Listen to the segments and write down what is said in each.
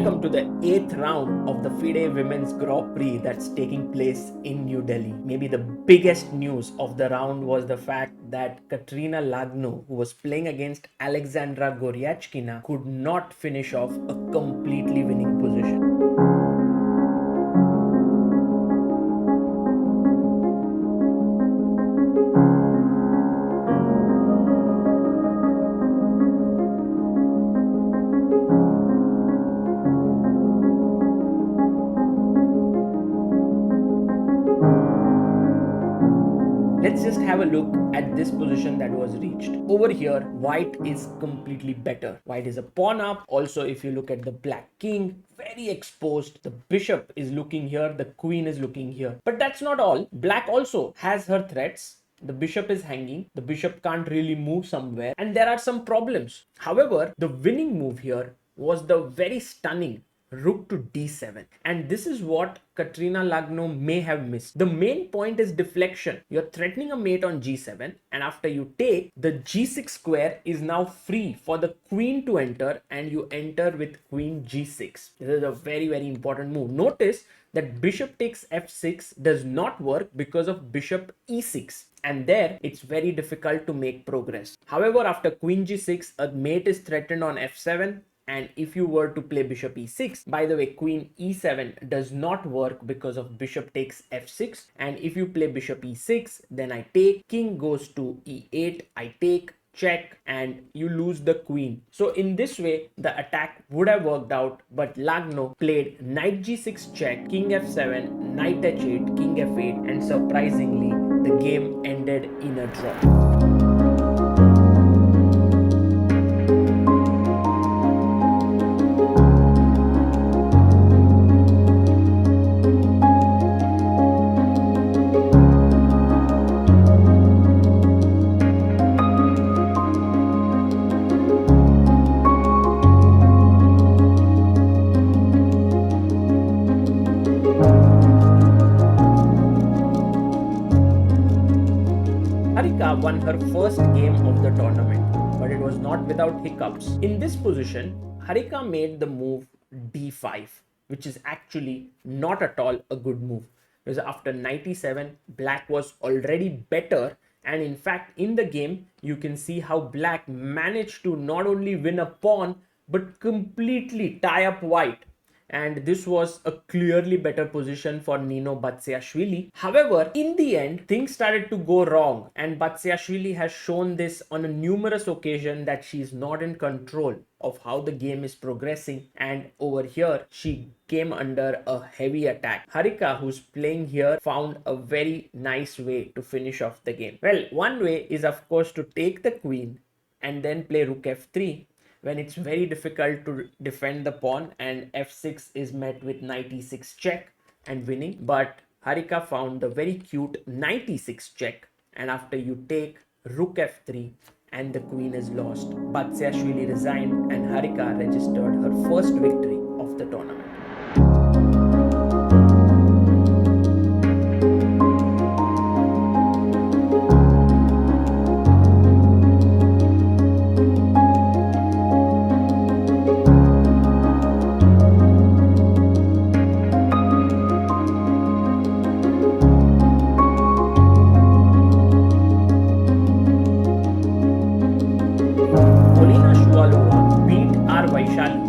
Welcome to the 8th round of the FIDE Women's Grand Prix that's taking place in New Delhi. Maybe the biggest news of the round was the fact that Katrina Lagno, who was playing against Alexandra Goryachkina, could not finish off a completely winning position. Let's just have a look at this position that was reached. Over here, white is completely better. White is a pawn up. Also, if you look at the black king, very exposed. The bishop is looking here, the queen is looking here. But that's not all. Black also has her threats. The bishop is hanging. The bishop can't really move somewhere. And there are some problems. However, the winning move here was the very stunning rook to d7, and this is what Katrina Lagno may have missed. The main point is deflection. You're threatening a mate on g7, and after you take, the g6 square is now free for the queen to enter, and you enter with queen g6. This is a very important move. Notice that bishop takes f6 does not work because of bishop e6, and there it's very difficult to make progress. However, after queen g6, a mate is threatened on f7. And if you were to play bishop e6, by the way, queen e7 does not work because of bishop takes f6. And if you play bishop e6, then I take, king goes to e8, I take, check, and you lose the queen. So in this way, the attack would have worked out, but Lagno played knight g6 check, king f7, knight h8, king f8, and surprisingly, the game ended in a draw. Harika won her first game of the tournament, but it was not without hiccups. In this position, Harika made the move d5, which is actually not at all a good move. Because after knight e7, black was already better, and in fact in the game you can see how black managed to not only win a pawn but completely tie up white. And this was a clearly better position for Nino Batsiashvili. However, in the end, things started to go wrong, and Batsiashvili has shown this on a numerous occasion that she is not in control of how the game is progressing, and over here she came under a heavy attack. Harika, who's playing here, found a very nice way to finish off the game. Well, one way is of course to take the queen and then play rook f3, when it's very difficult to defend the pawn, and f6 is met with knight e6 check and winning. But Harika found the very cute knight e6 check, and after you take, rook f3, and the queen is lost. Batsiashvili resigned, and Harika registered her first victory of the tournament.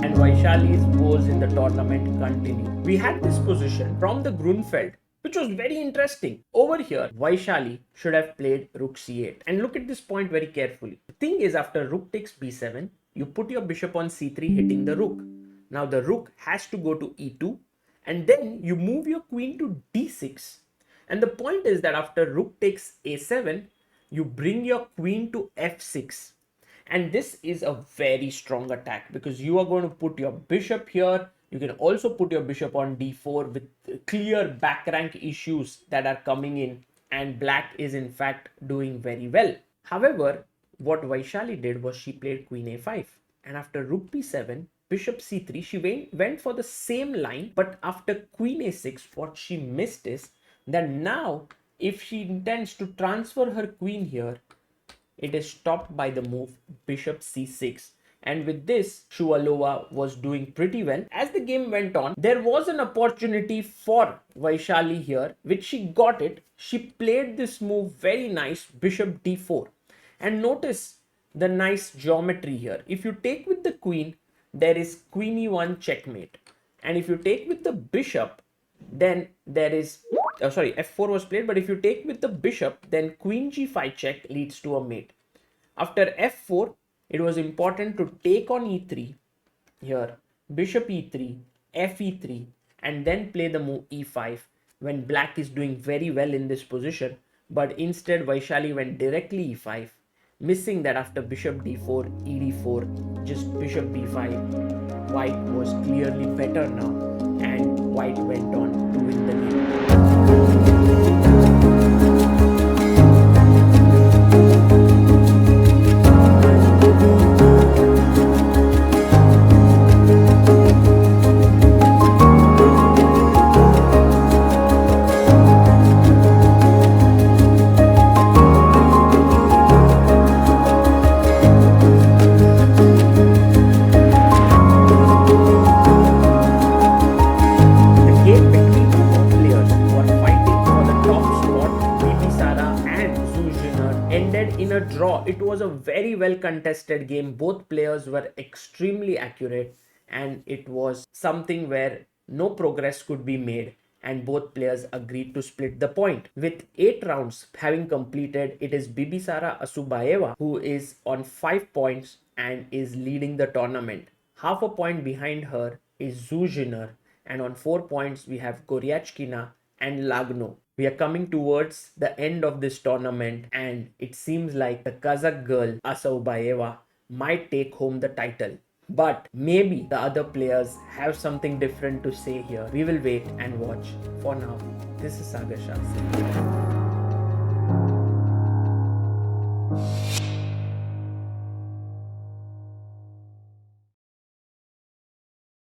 And Vaishali's woes in the tournament continue. We had this position from the Grunfeld, which was very interesting. Over here, Vaishali should have played rook c8. And look at this point very carefully. The thing is, after rook takes b7, you put your bishop on c3 hitting the rook. Now the rook has to go to e2, and then you move your queen to d6. And the point is that after rook takes a7, you bring your queen to f6. And this is a very strong attack because you are going to put your bishop here. You can also put your bishop on d4 with clear back rank issues that are coming in, and black is in fact doing very well. However, what Vaishali did was she played queen a5, and after rook b7, bishop c3, she went for the same line, but after queen a6, what she missed is that now if she intends to transfer her queen here, it is stopped by the move bishop c6. And with this, Shuvalova was doing pretty well. As the game went on, there was an opportunity for Vaishali here, which she got it. She played this move very nice, bishop d4. And notice the nice geometry here. If you take with the queen, there is queen e1 checkmate. And if you take with the bishop, then there is f4 was played, but if you take with the bishop, then queen g5 check leads to a mate. After f4, it was important to take on e3 here, bishop e3, f e3, and then play the move e5 when black is doing very well in this position. But instead, Vaishali went directly e5, missing that after bishop d4, e d4, just bishop b5. White was clearly better now, and white went on to win the game. In a draw. It was a very well contested game. Both players were extremely accurate, and it was something where no progress could be made, and both players agreed to split the point. With 8 rounds having completed, it is Bibisara Asubayeva who is on 5 points and is leading the tournament. Half a point behind her is Zuzhiner, and on 4 points we have Goryachkina and Lagno. We are coming towards the end of this tournament, and it seems like the Kazakh girl Asaubayeva might take home the title. But maybe the other players have something different to say here. We will wait and watch. For now, this is Sagar Shah.